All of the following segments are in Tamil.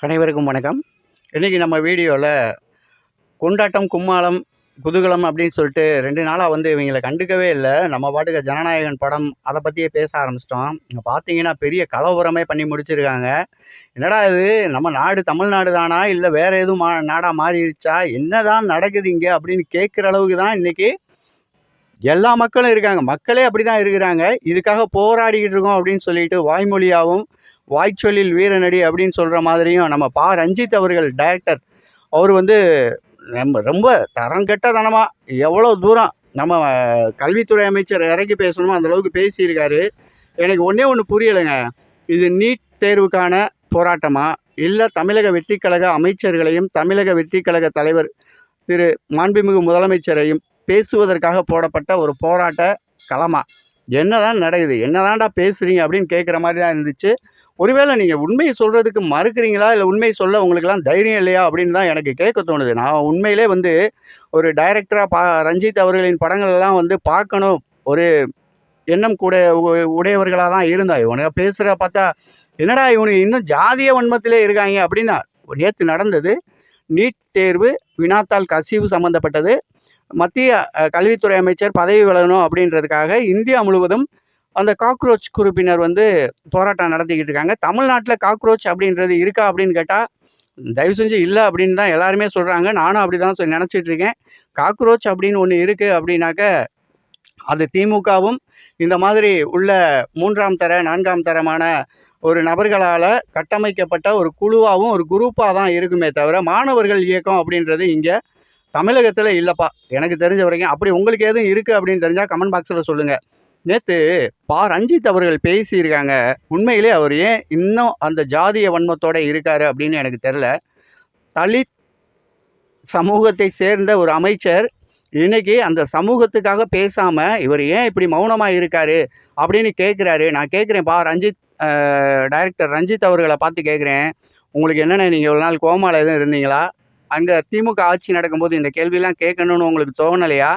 அனைவருக்கும் வணக்கம். இன்றைக்கி நம்ம வீடியோவில் கொண்டாட்டம், கும்மாளம், குதூகலம் அப்படின்னு சொல்லிட்டு 2 நாளாக இவங்கள கண்டுக்கவே இல்லை. நம்ம பாட்டுக்கு ஜனநாயகன் படம் அதை பற்றியே பேச ஆரம்பிச்சிட்டோம். இங்கே பார்த்தீங்கன்னா பெரிய கலவரமே பண்ணி முடிச்சிருக்காங்க. என்னடா இது, நம்ம நாடு தமிழ்நாடு தானா இல்லை வேறு எதுவும் நாடாக மாறிடுச்சா, என்ன தான் நடக்குது இங்கே அப்படின்னு கேட்குற அளவுக்கு தான் இன்றைக்கி எல்லா மக்களும் இருக்காங்க. மக்களே அப்படி தான் இருக்கிறாங்க. இதுக்காக போராடிக்கிட்டு இருக்கோம் அப்படின்னு சொல்லிட்டு வாய்மொழியாகவும் வாய்ச்சொல்லில் வீரநடி அப்படின்னு சொல்கிற மாதிரியும் நம்ம ரஞ்சித் அவர்கள் டைரக்டர் அவர் நம்ம ரொம்ப தரங்கெட்டதனமாக எவ்வளோ தூரம் நம்ம கல்வித்துறை அமைச்சர் இறக்கி பேசணுமோ அந்தளவுக்கு பேசியிருக்காரு. எனக்கு ஒன்று புரியலைங்க. இது நீட் தேர்வுக்கான போராட்டமா இல்லை தமிழக வெற்றிக் கழக அமைச்சர்களையும் தமிழக வெற்றிக் கழக தலைவர் திரு மாண்புமிகு முதலமைச்சரையும் பேசுவதற்காக போடப்பட்ட ஒரு போராட்ட களமா? என்னதான் நடக்குது, என்னதான்டா பேசுகிறீங்க அப்படின்னு கேட்குற மாதிரி தான் இருந்துச்சு. ஒருவேளை நீங்கள் உண்மையை சொல்கிறதுக்கு மறுக்கிறீங்களா, இல்லை உண்மையை சொல்ல உங்களுக்கெல்லாம் தைரியம் இல்லையா அப்படின்னு தான் எனக்கு கேட்க தோணுது. நான் உண்மையிலே ஒரு டைரக்டராக ரஞ்சித் அவர்களின் படங்கள்லாம் பார்க்கணும் ஒரு எண்ணம் கூட உடையவர்களாக தான் இருந்தா. இவனுங்க பேசுகிற பார்த்தா என்னடா இவனுக்கு இன்னும் ஜாதிய வன்மத்திலே இருக்காங்க அப்படின்னு தான். நேற்று நடந்தது நீட் தேர்வு வினாத்தாள் கசிவு சம்மந்தப்பட்டது. மத்திய கல்வித்துறை அமைச்சர் பதவி விலகணும் அப்படின்றதுக்காக இந்தியா முழுவதும் அந்த காக்ரோச் குரூப்பினர் போராட்டம் நடத்திக்கிட்டு இருக்காங்க. தமிழ்நாட்டில் காக்ரோச் அப்படின்றது இருக்கா அப்படின்னு கேட்டால் தயவு செஞ்சு இல்லை அப்படின்னு தான் எல்லாருமே சொல்கிறாங்க. நானும் அப்படி தான் நினச்சிட்டு இருக்கேன். காக்ரோச் அப்படின்னு ஒன்று இருக்குது அப்படின்னாக்க அது திமுகவும் இந்த மாதிரி உள்ள 3ஆம் தர 4ஆம் தரமான ஒரு நபர்களால் கட்டமைக்கப்பட்ட ஒரு குழுவாகவும் ஒரு குரூப்பாக தான் இருக்குமே தவிர மாணவர்கள் இயக்கம் அப்படின்றது இங்கே தமிழகத்தில் இல்லைப்பா எனக்கு தெரிஞ்ச வரைக்கும். அப்படி உங்களுக்கு எதுவும் இருக்குது அப்படின்னு தெரிஞ்சால் கமெண்ட் பாக்ஸில் சொல்லுங்கள். நேற்று ரஞ்சித் அவர்கள் பேசியிருக்காங்க. உண்மையிலே அவர் ஏன் இன்னும் அந்த ஜாதிய வன்மத்தோடு இருக்கார் அப்படின்னு எனக்கு தெரில. தலித் சமூகத்தை சேர்ந்த ஒரு அமைச்சர் இன்னைக்கு அந்த சமூகத்துக்காக பேசாமல் இவர் ஏன் இப்படி மௌனமாக இருக்கார் அப்படின்னு கேட்குறாரு. நான் கேட்குறேன் ரஞ்சித் டைரக்டர் ரஞ்சித் அவர்களை பார்த்து கேட்குறேன், உங்களுக்கு என்னென்ன நீங்கள் ஒரு நாள் கோமாவில் எதுவும் இருந்தீங்களா? அங்கே திமுக ஆட்சி நடக்கும்போது இந்த கேள்வியெல்லாம் கேட்கணும்னு உங்களுக்கு தோணலையா?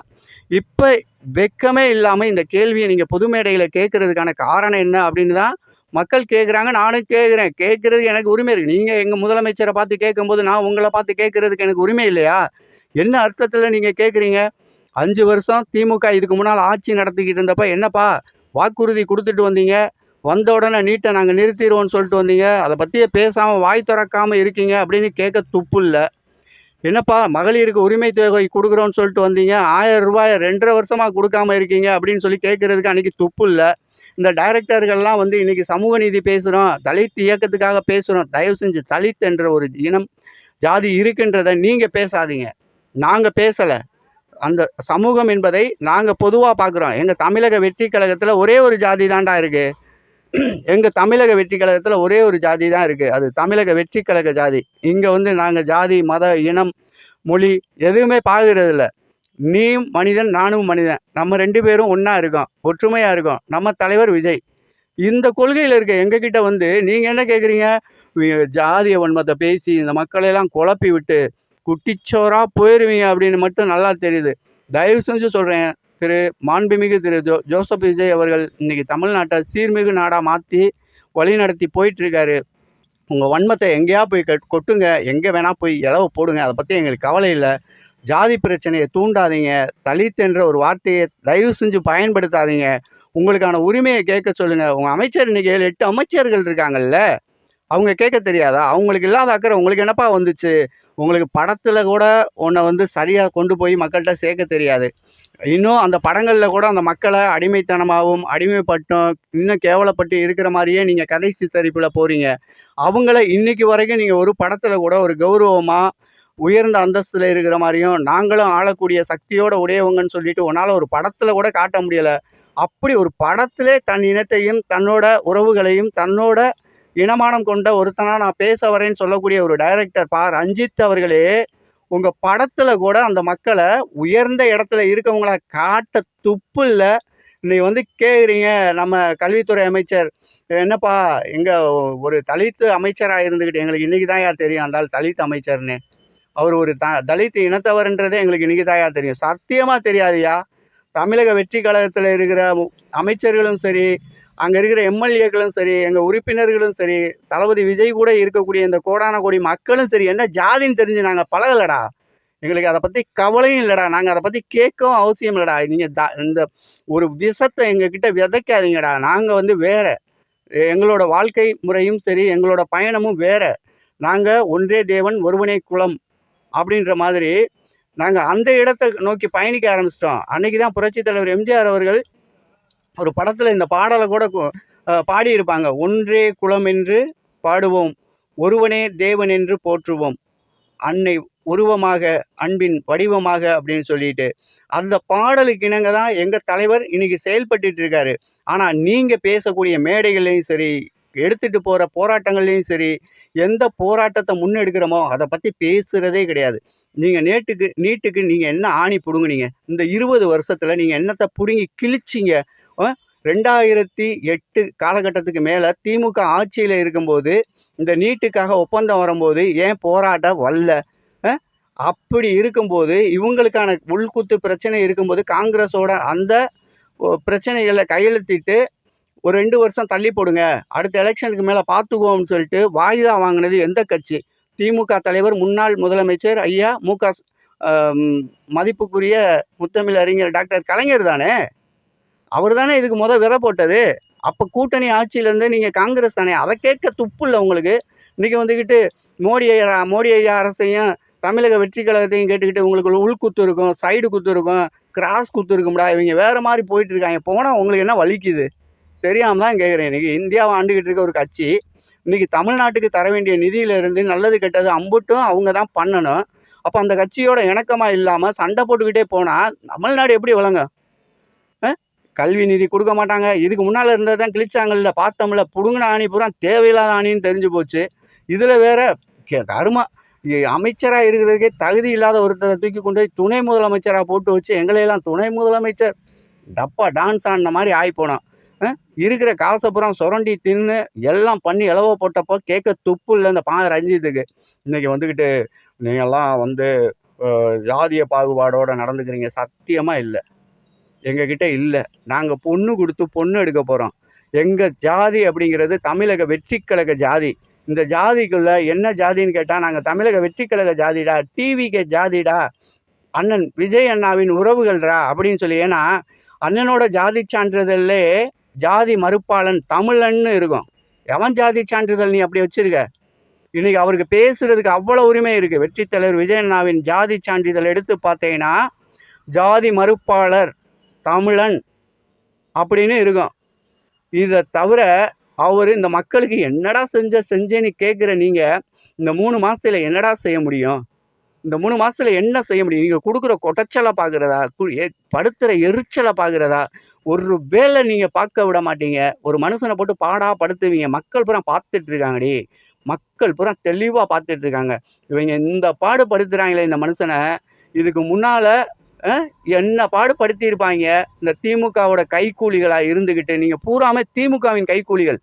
இப்போ வெக்கமே இல்லாமல் இந்த கேள்வியை நீங்கள் பொது மேடையில் கேட்குறதுக்கான காரணம் என்ன அப்படின்னு தான் மக்கள் கேட்குறாங்க. நானும் கேட்குறேன். கேட்குறதுக்கு எனக்கு உரிமை இருக்குது. நீங்கள் எங்கள் முதலமைச்சரை பார்த்து கேட்கும்போது நான் உங்களை பார்த்து கேட்குறதுக்கு எனக்கு உரிமை இல்லையா? என்ன அர்த்தத்தில் நீங்கள் கேட்குறீங்க? 5 வருஷம் திமுக இதுக்கு முன்னால் ஆட்சி நடத்திக்கிட்டு இருந்தப்போ என்னப்பா வாக்குறுதி கொடுத்துட்டு வந்தீங்க, வந்த உடனே நீட்டை நாங்கள் நிறுத்திடுவோம்னு சொல்லிட்டு வந்தீங்க, அதை பற்றியே பேசாமல் வாய் திறக்காமல் இருக்கீங்க அப்படின்னு கேட்க துப்பு இல்லை. என்னப்பா மகளிருக்கு உரிமை தொகை கொடுக்குறோன்னு சொல்லிட்டு வந்தீங்க, 1000 ரூபாயை 2.5 வருஷமாக கொடுக்காமல் இருக்கீங்க அப்படின்னு சொல்லி கேட்குறதுக்கு அன்றைக்கி துப்பு இல்லை. இந்த டைரக்டர்கள்லாம் இன்றைக்கி சமூக நீதி பேசுகிறோம், தலித் இயக்கத்துக்காக பேசுகிறோம். தயவு செஞ்சு தலித் என்ற ஒரு இனம் ஜாதி இருக்குன்றதை நீங்கள் பேசாதீங்க. நாங்கள் பேசலை. அந்த சமூகம் என்பதை நாங்கள் பொதுவாக பார்க்குறோம். எங்கள் தமிழக வெற்றி கழகத்தில் ஒரே ஒரு ஜாதி தாண்டா இருக்குது. எங்கள் தமிழக வெற்றி கழகத்தில் ஒரே ஒரு ஜாதி தான் இருக்குது. அது தமிழக வெற்றி கழக ஜாதி. இங்கே நாங்கள் ஜாதி மத இனம் மொழி எதுவுமே பார்க்குறதில்ல. நீயும் மனிதன் நானும் மனிதன், நம்ம 2 பேரும் ஒன்றா இருக்கோம், ஒற்றுமையாக இருக்கோம். நம்ம தலைவர் விஜய். இந்த கொள்கையில் இருக்க எங்ககிட்ட நீங்கள் என்ன கேட்குறீங்க? ஜாதிய வன்மத்தை பேசி இந்த மக்களையெல்லாம் குழப்பி விட்டு குட்டிச்சோராக போயிடுவீங்க அப்படின்னு மட்டும் நல்லா தெரியுது. தயவு செஞ்சு சொல்கிறேன், மாண்புமிகு திரு ஜோசப் விஜய் அவர்கள் இன்றைக்கி தமிழ்நாட்டை சீர்மிகு நாடாக மாற்றி வழி நடத்தி போயிட்டுருக்காரு. உங்கள் வன்மத்தை எங்கேயா போய் கொட்டுங்க, எங்கே வேணால் போய் இலவ போடுங்க, அதை பற்றி எங்களுக்கு கவலை இல்லை. ஜாதி பிரச்சனையை தூண்டாதீங்க. தலித் என்ற ஒரு வார்த்தையை தயவு செஞ்சு பயன்படுத்தாதீங்க. உங்களுக்கான உரிமையை கேட்க சொல்லுங்கள். உங்கள் அமைச்சர் இன்றைக்கி 7, 8 அமைச்சர்கள் இருக்காங்கல்ல, அவங்க கேட்க தெரியாதா? அவங்களுக்கு இல்லாத அக்கறை உங்களுக்கு என்னப்பா வந்துச்சு? உங்களுக்கு படத்தில் கூட உன்னை சரியாக கொண்டு போய் மக்கள்கிட்ட சேர்க்க தெரியாது. இன்னும் அந்த படங்களில் கூட அந்த மக்களை அடிமைத்தனமாகவும் அடிமைப்பட்டும் இன்னும் கேவலப்பட்டு இருக்கிற மாதிரியே நீங்கள் கதை சித்தரிப்பில் போகிறீங்க. அவங்கள இன்றைக்கி வரைக்கும் நீங்கள் ஒரு படத்தில் கூட ஒரு கௌரவமாக உயர்ந்த அந்தஸ்தில் இருக்கிற மாதிரியும் நாங்களும் ஆளக்கூடிய சக்தியோட உடையவங்கன்னு சொல்லிட்டு உன்னால் ஒரு படத்தில் கூட காட்ட முடியலை. அப்படி ஒரு படத்திலே தன் இனத்தையும் தன்னோட உறவுகளையும் தன்னோட இனமானம் கொண்ட ஒருத்தனா நான் பேச வரேன்னு சொல்லக்கூடிய ஒரு டைரக்டர் ரஞ்சித் அவர்களே உங்கள் படத்தில் கூட அந்த மக்களை உயர்ந்த இடத்துல இருக்கவங்கள காட்ட துப்பு இல்லை. இன்னைக்கு கேட்குறீங்க நம்ம கல்வித்துறை அமைச்சர் என்னப்பா எங்கள் ஒரு தலித் அமைச்சராக இருந்துக்கிட்டு எங்களுக்கு இன்றைக்கி தான் யார் தெரியும் அந்த தலித் அமைச்சர்னு. அவர் ஒரு தலித் இனத்தவர்ன்றதே எங்களுக்கு இன்றைக்கி தான் யார் தெரியும். சத்தியமாக தெரியாதுயா. தமிழக வெற்றி கழகத்தில் இருக்கிற அமைச்சர்களும் சரி, அங்கே இருக்கிற எம்எல்ஏக்களும் சரி, எங்கள் உறுப்பினர்களும் சரி, தளபதி விஜய் கூட இருக்கக்கூடிய இந்த கோடான கோடி மக்களும் சரி, என்ன ஜாதின்னு தெரிஞ்சு நாங்கள் பழகலடா. எங்களுக்கு அதை பற்றி கவலையும் இல்லைடா. நாங்கள் அதை பற்றி கேட்கவும் அவசியம் இல்லைடா. நீங்கள் இந்த ஒரு விஷத்தை எங்ககிட்ட விதைக்காதீங்கடா. நாங்கள் வந்து வேற, எங்களோட வாழ்க்கை முறையும் சரி, எங்களோட பயணமும் வேற. நாங்கள் ஒன்றே தேவன் ஒருவனே குலம் அப்படின்ற மாதிரி நாங்கள் அந்த இடத்தை நோக்கி பயணிக்க ஆரம்பிச்சிட்டோம். அன்னைக்கு தான் புரட்சித் தலைவர் எம்ஜிஆர் அவர்கள் ஒரு படத்தில் இந்த பாடலை கூட பாடியிருப்பாங்க. ஒன்றே குலம் என்று பாடுவோம், ஒருவனே தேவன் என்று போற்றுவோம், அன்னை உருவமாக அன்பின் வடிவமாக அப்படின்னு சொல்லிட்டு அந்த பாடலுக்கு இணங்க தான் எங்கள் தலைவர் இன்னைக்கு செயல்பட்டு இருக்காரு. ஆனால் நீங்கள் பேசக்கூடிய மேடைகள்லையும் சரி, எடுத்துகிட்டு போகிற போராட்டங்கள்லையும் சரி, எந்த போராட்டத்தை முன்னெடுக்கிறோமோ அதை பற்றி பேசுகிறதே கிடையாது. நீங்கள் நீட்டுக்கு நீங்கள் என்ன ஆணி பிடுங்குனீங்க? இந்த 20 வருஷத்தில் நீங்கள் என்னத்தை பிடுங்கி கிழிச்சிங்க? 2008 காலகட்டத்துக்கு மேலே திமுக ஆட்சியில் இருக்கும்போது இந்த நீட்டுக்காக ஒப்பந்தம் வரும்போது ஏன் போராட்டம் வரல? அப்படி இருக்கும்போது இவங்களுக்கான உள்குத்து பிரச்சனை இருக்கும்போது காங்கிரஸோட அந்த பிரச்சனைகளை கையெழுத்திட்டு ஒரு 2 வருஷம் தள்ளி போடுங்க, அடுத்த எலெக்ஷனுக்கு மேலே பார்த்துக்குவோம்னு சொல்லிட்டு வாய்தா வாங்கினது எந்த கட்சி? திமுக தலைவர் முன்னாள் முதலமைச்சர் ஐயா மதிப்புக்குரிய முத்தமிழ் அறிஞர் டாக்டர் கலைஞர் தானே. அவர் தானே இதுக்கு விதை போட்டது. அப்போ கூட்டணி ஆட்சியிலேருந்து நீங்கள் காங்கிரஸ் தானே. அதை கேட்க துப்பு இல்லை உங்களுக்கு. இன்றைக்கி வந்துக்கிட்டு மோடி ஐயா அரசையும் தமிழக வெற்றி கழகத்தையும் கேட்டுக்கிட்டு உங்களுக்கு உள்குத்து இருக்கும், சைடு குத்து இருக்கும், கிராஸ் குத்து இருக்கும்டா. இவங்க வேறு மாதிரி போயிட்டு இருக்காங்க. போனால் உங்களுக்கு என்ன வலிக்குது? தெரியாமல் தான் கேட்குறேன். இன்றைக்கி இந்தியாவை ஆண்டுகிட்டு இருக்க ஒரு கட்சி இன்றைக்கி தமிழ்நாட்டுக்கு தர வேண்டிய நிதியிலேருந்து நல்லது கெட்டது அம்புட்டும் அவங்க தான் பண்ணணும். அப்போ அந்த கட்சியோட இணக்கமாக இல்லாமல் சண்டை போட்டுக்கிட்டே போனால் தமிழ்நாடு எப்படி விளங்க? கல்வி நிதி கொடுக்க மாட்டாங்க. இதுக்கு முன்னால் இருந்தது தான் கிழிச்சாங்கல்ல, பார்த்தோம்ல. புடுங்கின ஆணி பூரா தேவையில்லாத ஆணின்னு தெரிஞ்சு போச்சு. இதில் வேற கருமா அமைச்சராக இருக்கிறதுக்கே தகுதி இல்லாத ஒருத்தரை தூக்கி கொண்டு போய் துணை முதலமைச்சராக போட்டு வச்சு எங்களையெல்லாம் துணை முதலமைச்சர் டப்பா டான்ஸ் ஆடின மாதிரி ஆகி போனோம். இருக்கிற காசை பூரா சுரண்டி தின்னு எல்லாம் பண்ணி இலவ போட்டப்போ கேட்க துப்பு இல்லை இந்த ரஞ்சித்துக்கு. இன்றைக்கி வந்துக்கிட்டு நீங்கள்லாம் வந்து ஜாதிய பாகுபாடோடு நடந்துக்கிறீங்க. சத்தியமாக இல்லை, எங்ககிட்ட இல்லை. நாங்கள் பொண்ணு கொடுத்து பொண்ணு எடுக்க போகிறோம். எங்கள் ஜாதி அப்படிங்கிறது தமிழக வெற்றி கழக ஜாதி. இந்த ஜாதிக்குள்ளே என்ன ஜாதின்னு கேட்டால் நாங்கள் தமிழக வெற்றி கழக ஜாதிடா, டிவிகே ஜாதிடா, அண்ணன் விஜய் அண்ணாவின் உறவுகள்ரா அப்படின்னு சொல்லி. ஏன்னா அண்ணனோட ஜாதி சான்றிதழ்லே ஜாதி மறுப்பாளன் தமிழன்னு இருக்கும். எவன் ஜாதி சான்றிதழ் நீ அப்படி வச்சுருக்க? இன்றைக்கி அவருக்கு பேசுகிறதுக்கு அவ்வளோ உரிமை இருக்குது. வெற்றி தலைவர் விஜய் அண்ணாவின் ஜாதி சான்றிதழ் எடுத்து பார்த்தீங்கன்னா ஜாதி மறுப்பாளர் தமிழன் அப்படின்னு இருக்கும். இதை தவிர அவர் இந்த மக்களுக்கு என்னடா செஞ்சேன்னு கேட்குற நீங்கள் இந்த 3 மாதத்தில் என்னடா செய்ய முடியும்? இந்த 3 மாதத்தில் என்ன செய்ய முடியும்? நீங்கள் கொடுக்குற கொடைச்சலை பார்க்குறதா, படுத்துகிற எரிச்சலை பார்க்குறதா? ஒரு வேலை நீங்கள் பார்க்க விட மாட்டீங்க. ஒரு மனுஷனை போட்டு படுத்துவீங்க. மக்கள் பூரா பார்த்துட்ருக்காங்கடி. மக்கள் பூரா தெளிவாக பார்த்துட்ருக்காங்க. இவங்க இந்த பாடுபடுத்துகிறாங்களே இந்த மனுஷனை, இதுக்கு முன்னால் என்ன பாடுபடுத்தியிருப்பாங்க இந்த திமுகவோட கைக்கூலிகளாக இருந்துக்கிட்டு. நீங்கள் பூராமே திமுகவின் கைக்கூலிகள்.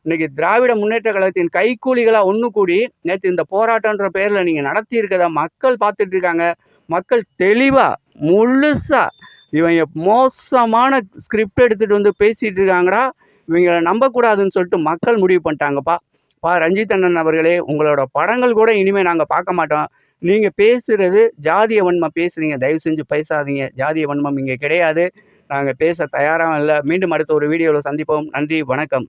இன்றைக்கி திராவிட முன்னேற்ற கழகத்தின் கைக்கூலிகளாக ஒன்று கூடி நேற்று இந்த போராட்டன்ற பேரில் நீங்கள் நடத்தியிருக்கதை மக்கள் பார்த்துட்ருக்காங்க. மக்கள் தெளிவாக முழுசாக இவங்க மோசமான ஸ்கிரிப்ட் எடுத்துகிட்டு வந்து பேசிகிட்டு இருக்காங்கடா, இவங்களை நம்பக்கூடாதுன்னு சொல்லிட்டு மக்கள் முடிவு பண்ணிட்டாங்கப்பா. ரஞ்சித் அண்ணன் அவர்களே, உங்களோட படங்கள் கூட இனிமேல் நாங்கள் பார்க்க மாட்டோம். நீங்கள் பேசுகிறது ஜாதிய வன்மம் பேசுகிறீங்க. தயவு செஞ்சு பேசாதீங்க. ஜாதிய வன்மம் இங்கே கிடையாது. நாங்கள் பேச தயாராகவும் இல்லை. மீண்டும் அடுத்த ஒரு வீடியோவில் சந்திப்போம். நன்றி, வணக்கம்.